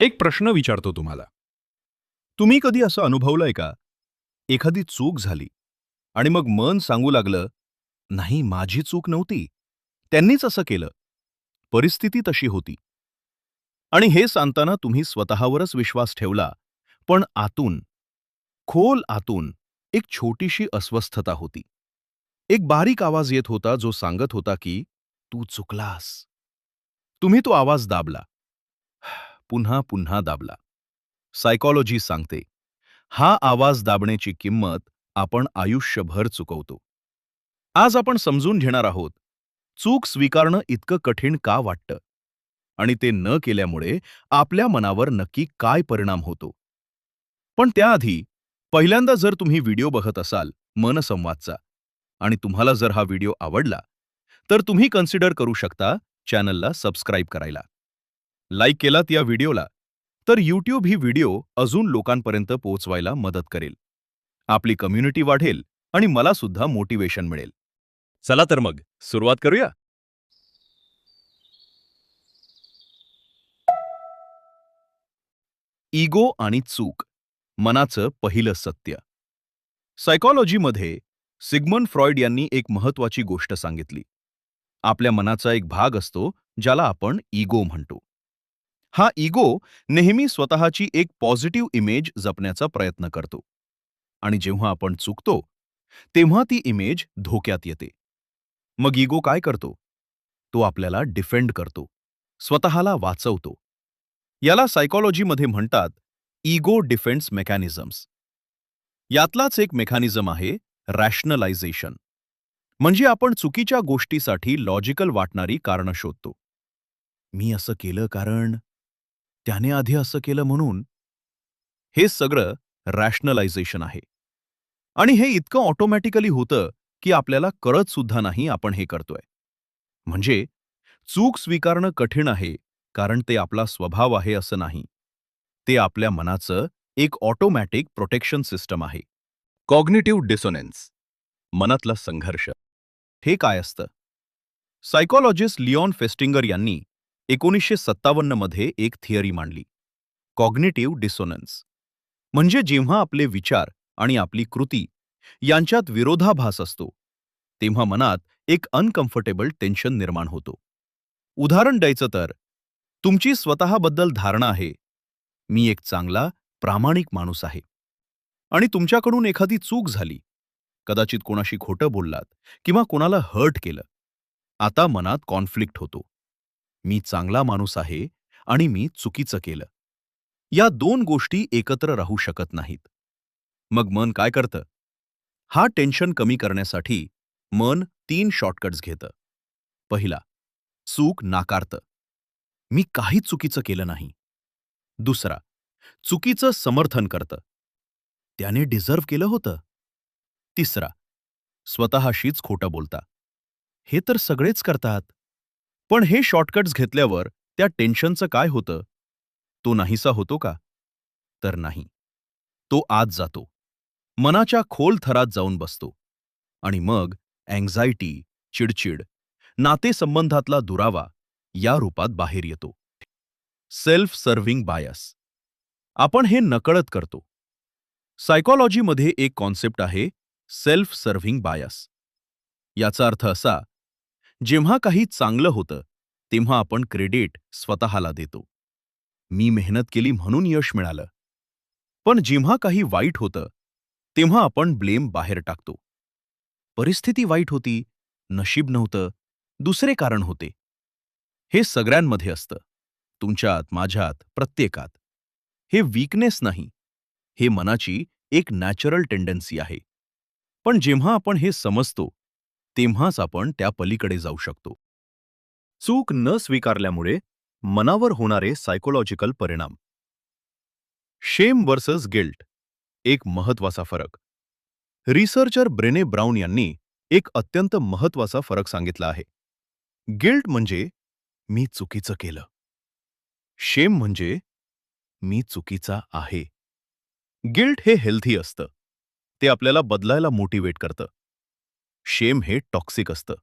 एक प्रश्न विचारतो तुम्हाला. तुम्ही कधी असं अनुभवलंय का? एखादी चूक झाली आणि मग मन सांगू लागलं, "नाही, माझी चूक नव्हती. त्यांनीच असं केलं. परिस्थिती तशी होती." आणि हे सांगताना तुम्ही स्वतःवरच विश्वास ठेवला, पण आतून, खोल आतून एक छोटीशी अस्वस्थता होती. एक बारीक आवाज येत होता जो सांगत होता की, "तू चुकलास." तुम्ही तो आवाज दाबला. पुन्हा पुन्हा दाबला. सायकॉलॉजी सांगते, हा आवाज दाबण्याची किंमत आपण आयुष्यभर चुकवतो. आज आपण समजून घेणार आहोत, चूक स्वीकारणं इतकं कठीण का वाटतं आणि ते न केल्यामुळे आपल्या मनावर नक्की काय परिणाम होतो. पण त्याआधी पहिल्यांदा जर तुम्ही व्हिडिओ बघत असाल मनसंवादचा आणि तुम्हाला जर हा व्हिडिओ आवडला, तर तुम्ही कन्सिडर करू शकता चॅनलला सबस्क्राईब करायला. लाईक केलात या व्हिडिओला, तर YouTube ही व्हिडिओ अजून लोकांपर्यंत पोहोचवायला मदत करेल. आपली कम्युनिटी वाढेल आणि मला सुद्धा मोटिवेशन मिळेल. चला तर मग सुरुवात करूया. इगो आणि चूक, मनाचं पहिलं सत्य. सायकॉलॉजीमध्ये सिग्मंड फ्रॉइड यांनी एक महत्वाची गोष्ट सांगितली. आपल्या मनाचा एक भाग असतो ज्याला आपण इगो म्हणतो. हा इगो नेहमी स्वतःची एक पॉझिटिव्ह इमेज जपण्याचा प्रयत्न करतो आणि जेव्हा आपण चुकतो तेव्हा ती इमेज धोक्यात येते. मग इगो काय करतो? तो आपल्याला डिफेंड करतो, स्वतःला वाचवतो. याला सायकॉलॉजीमध्ये म्हणतात इगो डिफेन्स मेकॅनिझम्स. यातलाच एक मेकॅनिझम आहे रॅशनलायझेशन. म्हणजे आपण चुकीच्या गोष्टीसाठी लॉजिकल वाटणारी कारणं शोधतो. मी असं केलं कारण त्याने आधी असं केलं म्हणून. हे सगळं रॅशनलायझेशन आहे. आणि हे इतकं ऑटोमॅटिकली होतं की आपल्याला कळत सुद्धा नाही आपण हे करतोय. म्हणजे चूक स्वीकारणं कठीण आहे कारण ते आपला स्वभाव आहे असं नाही. ते आपल्या मनाचं एक ऑटोमॅटिक प्रोटेक्शन सिस्टम आहे. कॉग्निटिव्ह डिसोनन्स, मनातला संघर्ष. हे काय असतं? सायकॉलॉजिस्ट लिओन फेस्टिंगर यांनी 1957 मध्ये एक थिअरी मांडली, कॉग्निटिव्ह डिसोनन्स. म्हणजे जेव्हा आपले विचार आणि आपली कृती यांच्यात विरोधाभास असतो, तेव्हा मनात एक अनकम्फर्टेबल टेन्शन निर्माण होतो. उदाहरण द्यायचं तर, तुमची स्वतःबद्दल धारणा आहे, मी एक चांगला, प्रामाणिक माणूस आहे. आणि तुमच्याकडून एखादी चूक झाली, कदाचित कोणाशी खोटं बोललात किंवा कोणाला हर्ट केलं. आता मनात कॉन्फ्लिक्ट होतो. मी चांगला माणूस आहे आणि मी चुकीचं केलं. या दोन गोष्टी एकत्र राहू शकत नाहीत. मग मन काय करतं? हा टेन्शन कमी करण्यासाठी मन 3 शॉर्टकट्स घेतं. पहिला, चूक नाकारतं. मी काहीच चुकीचं केलं नाही. दुसरा, चुकीचं समर्थन करतं. त्याने डिझर्व्ह केलं होतं. तिसरा, स्वतःशीच खोटं बोलता. हे तर सगळेच करतात. पण हे शॉर्टकट्स घेतल्यावर त्या टेन्शनचं काय होतं? तो नाहीसा होतो का? तर नाही. तो आत जातो. मनाच्या खोल थरात जाऊन बसतो. आणि मग अँक्झायटी, चिडचिड, नातेसंबंधातला दुरावा या रूपात बाहेर येतो. Self serving bias. आपण हे नकळत करतो. सायकॉलॉजीमध्ये एक कॉन्सेप्ट आहे सेल्फ सर्व्हिंग बायस. याचा अर्थ असा, जेव्हा काही चांगलं होतं तेव्हा आपण क्रेडिट स्वतःला देतो. मी मेहनत केली म्हणून यश मिळालं. पण जेव्हा काही वाईट होतं तेव्हा आपण ब्लेम बाहेर टाकतो. परिस्थिती वाईट होती, नशीब नव्हतं, दुसरे कारण होते. हे सगळ्यांमध्ये असतं. तुमच्यात, माझ्यात, प्रत्येकात. हे वीकनेस नाही, हे मनाची एक नॅचरल टेंडन्सी आहे. पण जेव्हा आपण हे समजतो तेव्हाच आपण त्या पलीकडे जाऊ शकतो. चूक न स्वीकारल्यामुळे मनावर होणारे सायकोलॉजिकल परिणाम. शेम वर्सेस गिल्ट, एक महत्वाचा फरक. रिसर्चर ब्रेने ब्राउन यांनी एक अत्यंत महत्वाचा फरक सांगितला आहे. गिल्ट म्हणजे मी चुकीचं केलं. शेम म्हणजे मी चुकीचा आहे. गिल्ट हे हेल्थी असतं. ते आपल्याला बदलायला मोटिवेट करतं. शेम हे टॉक्सिक असतं.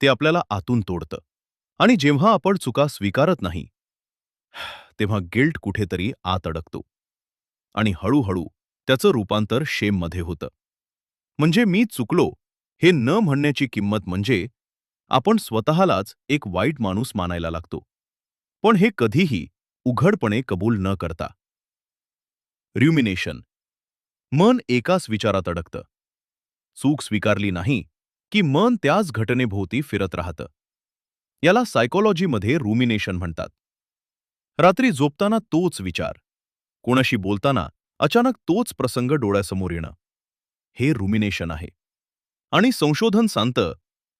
ते आपल्याला आतून तोडतं. आणि जेव्हा आपण चुका स्वीकारत नाही, तेव्हा गिल्ट कुठेतरी आत अडकतो आणि हळूहळू त्याचं रूपांतर शेममध्ये होतं. म्हणजे मी चुकलो हे न म्हणण्याची किंमत म्हणजे आपण स्वतःलाच एक वाईट माणूस मानायला लागतो, पण हे कधीही उघडपणे कबूल न करता. र्युमिनेशन, मन एकाच विचारात अडकतं. चूक स्वीकारली नाही की मन त्याच घटनेभोवती फिरत राहतं. याला सायकोलॉजीमध्ये रुमिनेशन म्हणतात. रात्री झोपताना तोच विचार, कोणाशी बोलताना अचानक तोच प्रसंग डोळ्यासमोर येणं, हे रुमिनेशन आहे. आणि संशोधन सांगतं,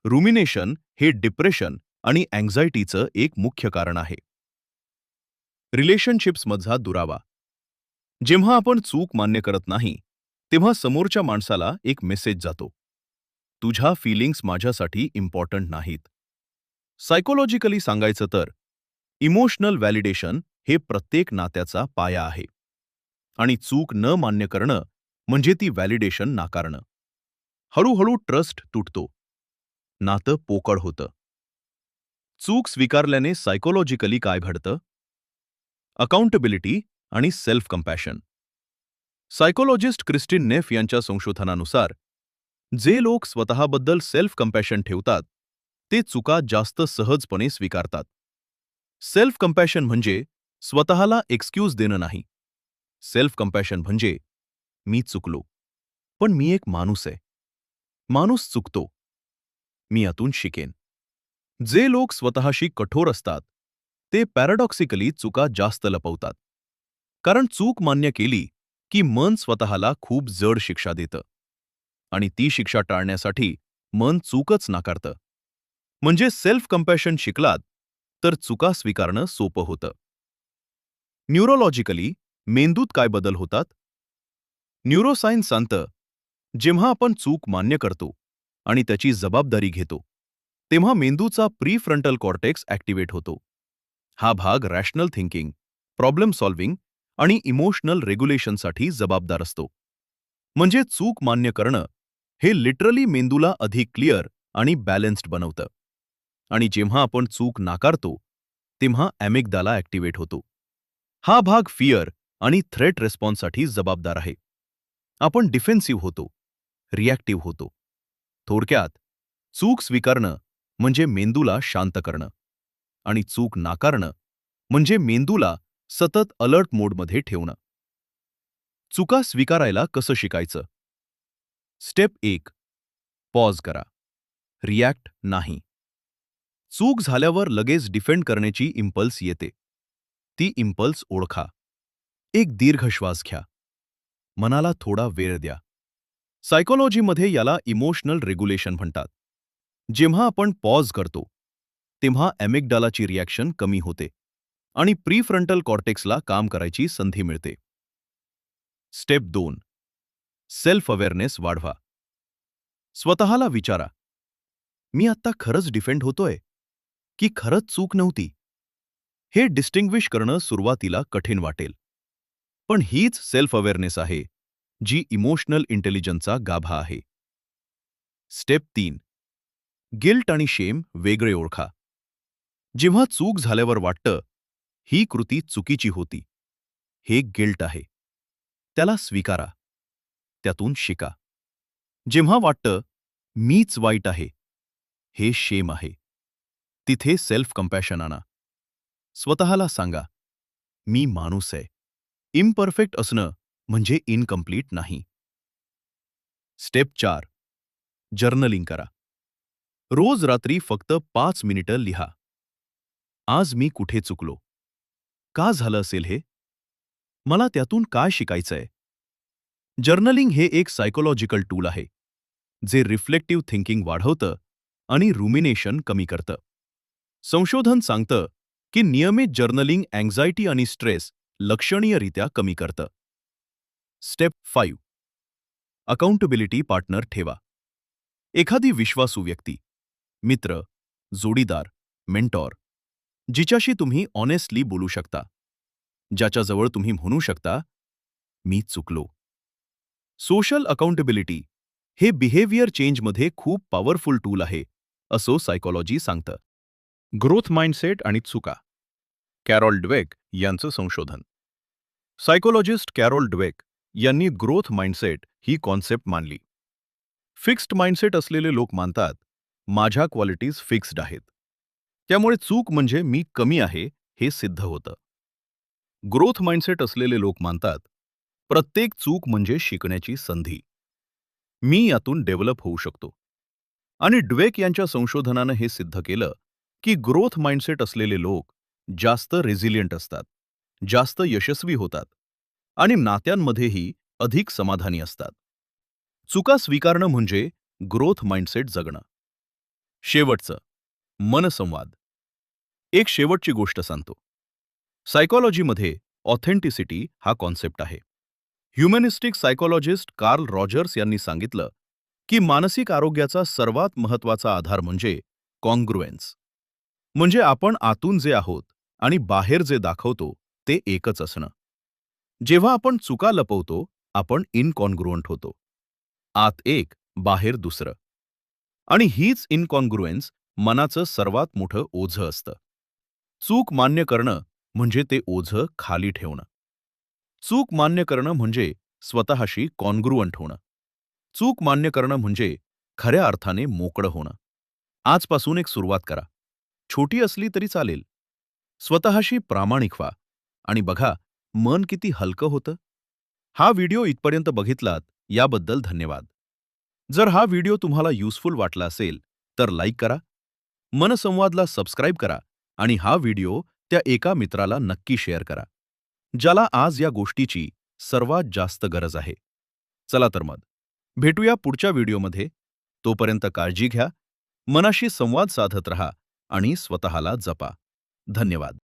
रुमिनेशन हे डिप्रेशन आणि अँक्झायटीचं एक मुख्य कारण आहे. रिलेशनशिप्समधला दुरावा, जेव्हा आपण चूक मान्य करत नाही तेव्हा समोरच्या माणसाला एक मेसेज जातो, तुझ्या फीलिंग्स माझ्यासाठी इम्पॉर्टंट नाहीत. सायकोलॉजिकली सांगायचं तर इमोशनल व्हॅलिडेशन हे प्रत्येक नात्याचा पाया आहे. आणि चूक न मान्य करणं म्हणजे ती व्हॅलिडेशन नाकारणं. हळूहळू ट्रस्ट तुटतो, नातं पोकळ होतं. चूक स्वीकारल्याने सायकोलॉजिकली काय घडतं? अकाउंटेबिलिटी आणि सेल्फ कंपॅशन. सायकोलॉजिस्ट क्रिस्टिन नेफ यांच्या संशोधनानुसार जे लोक स्वतःबद्दल सेल्फ कंपॅशन ठेवतात ते चुका जास्त सहजपणे स्वीकारतात. सेल्फ कंपॅशन म्हणजे स्वतःला एक्सक्यूज देणं नाही. सेल्फ कंपॅशन म्हणजे मी चुकलो, पण मी एक माणूस आहे. माणूस चुकतो, मी यातून शिकेन. जे लोक स्वतःशी कठोर असतात ते पॅराडॉक्सिकली चुका जास्त लपवतात. कारण चूक मान्य केली की मन स्वतःला खूप जड शिक्षा देतं आणि ती शिक्षा टाळण्यासाठी मन चूकच नाकारतं. म्हणजे सेल्फ कंपॅशन शिकलात तर चुका स्वीकारणं सोपं होतं. न्यूरोलॉजिकली मेंदूत काय बदल होतात? न्यूरोसायन्स सांगतं, जेव्हा आपण चूक मान्य करतो आणि त्याची जबाबदारी घेतो तेव्हा मेंदूचा प्रीफ्रंटल कॉर्टेक्स ॲक्टिवेट होतो. हा भाग रॅशनल थिंकिंग, प्रॉब्लेम सॉल्व्हिंग आणि इमोशनल रेग्युलेशनसाठी जबाबदार असतो. म्हणजे चूक मान्य करणं हे लिटरली मेंदूला अधिक क्लिअर आणि बॅलन्स्ड बनवतं. आणि जेव्हा आपण चूक नाकारतो तेव्हा ॲमिग्दाला ॲक्टिवेट होतो. हा भाग फिअर आणि थ्रेट रिस्पॉन्ससाठी जबाबदार आहे. आपण डिफेन्सिव्ह होतो, रिॲक्टिव्ह होतो. थोडक्यात, चूक स्वीकारणं म्हणजे मेंदूला शांत करणं आणि चूक नाकारणं म्हणजे मेंदूला सतत अलर्ट मोडमध्ये ठेवणं. चुका स्वीकारायला कसं शिकायचं? स्टेप 1. पॉज करा. रिॲक्ट नाही. चूक झाल्यावर लगेच डिफेंड करण्याची इम्पल्स येते. ती इम्पल्स ओळखा. एक दीर्घ श्वास घ्या. मनाला थोडा वेळ द्या. सायकोलॉजीमध्ये याला इमोशनल रेग्युलेशन म्हणतात. जेव्हा आपण पॉज करतो तेव्हा ॲमिग्डालाची रिॲक्शन कमी होते आणि प्रीफ्रंटल कॉर्टेक्सला काम करायची संधी मिळते. स्टेप 2. सेल्फ अवेअरनेस वाढवा. स्वतःला विचारा, मी आत्ता खरंच डिफेंड होतोय की खरंच चूक नव्हती? हे डिस्टिंग्विश करणं सुरुवातीला कठीण वाटेल, पण हीच सेल्फ अवेअरनेस आहे जी इमोशनल इंटेलिजन्सचा गाभा आहे. स्टेप 3. गिल्ट आणि शेम वेगळे ओळखा. जेव्हा चूक झाल्यावर वाटतं, ही कृती चुकीची होती, हे गिल्ट आहे. त्याला स्वीकारा. त्यातून शिका. जेव्हा वाटतं, मीच वाईट आहे, हे शेम आहे. तिथे सेल्फ कंपॅशन आणा. स्वतःला सांगा, मी माणूस आहे. इम्परफेक्ट असणं म्हणजे इनकम्प्लीट नाही. स्टेप 4. जर्नलिंग करा. रोज रात्री फक्त 5 मिनिटं लिहा. आज मी कुठे चुकलो? का झालं असेल हे? मला त्यातून काय शिकायचंय? जर्नलिंग हे एक सायकोलॉजिकल टूल आहे, जे रिफ्लेक्टिव्ह थिंकिंग वाढवतं आणि रुमिनेशन कमी करतं. संशोधन सांगतं की नियमित जर्नलिंग अँक्झायटी आणि स्ट्रेस लक्षणीयरित्या कमी करतं. स्टेप 5. अकाउंटेबिलिटी पार्टनर ठेवा. एखादी विश्वासू व्यक्ती, मित्र, जोडीदार, मेंटॉर, जिच्याशी तुम्ही ऑनेस्टली बोलू शकता, ज्याच्याजवळ तुम्ही म्हणू शकता, मी चुकलो. सोशल अकाउंटेबिलिटी हे बिहेवियर चेंजमध्ये खूप पॉवरफुल टूल आहे, असं सायकोलॉजी सांगतं. ग्रोथ माइंडसेट आणि चुका. कॅरॉल ड्वेक यांचं संशोधन. सायकोलॉजिस्ट कॅरोल ड्वेक यांनी ग्रोथ माइंडसेट ही कॉन्सेप्ट मांडली. फिक्स्ड माइंडसेट असलेले लोक मानतात, माझ्या क्वालिटीज फिक्स्ड आहेत. त्यामुळे चूक म्हणजे मी कमी आहे हे सिद्ध होतं. ग्रोथ माइंडसेट असलेले लोक मानतात, प्रत्येक चूक म्हणजे शिकण्याची संधी. मी यातून डेव्हलप होऊ शकतो. आणि ड्वेक यांच्या संशोधनानं हे सिद्ध केलं की ग्रोथ माइंडसेट असलेले लोक जास्त रेझिलियंट असतात, जास्त यशस्वी होतात आणि नात्यांमध्येही अधिक समाधानी असतात. चुका स्वीकारणं म्हणजे ग्रोथ माइंडसेट जगणं. शेवटचं, मनसंवाद. एक शेवटची गोष्ट सांगतो. सायकॉलॉजीमध्ये ऑथेंटिसिटी हा कॉन्सेप्ट आहे. ह्युमॅनिस्टिक सायकॉलॉजिस्ट कार्ल रॉजर्स यांनी सांगितलं की मानसिक आरोग्याचा सर्वात महत्त्वाचा आधार म्हणजे कॉन्ग्रुएन्स. म्हणजे आपण आतून जे आहोत आणि बाहेर जे दाखवतो ते एकच असणं. जेव्हा आपण चुका लपवतो, आपण इनकॉन्ग्रुअंट होतो. आत एक, बाहेर दुसरं. आणि हीच इनकॉन्ग्रुएन्स मनाचं सर्वात मोठं ओझं असतं. चूक मान्य करणं म्हणजे ते ओझं खाली ठेवणं. चूक मान्य करणं म्हणजे स्वतःशी कॉन्ग्रुअंट होणं. चूक मान्य करणं म्हणजे खऱ्या अर्थाने मोकळं होणं. आजपासून एक सुरुवात करा. छोटी असली तरी चालेल. स्वतःशी प्रामाणिक व्हा आणि बघा मन किती हलकं होतं. हा व्हिडिओ इथपर्यंत बघितलात याबद्दल धन्यवाद. जर हा व्हिडिओ तुम्हाला युजफुल वाटला असेल तर लाईक करा, मनसंवादला सबस्क्राईब करा आणि हा व्हिडिओ त्या एका मित्राला नक्की शेअर करा, ज्याला आज या गोष्टीची सर्वात जास्त गरज आहे. चला तर मग भेटूया पुढच्या व्हिडिओमध्ये. तोपर्यंत काळजी घ्या, मनाशी संवाद साधत रहा आणि स्वतःला जपा. धन्यवाद.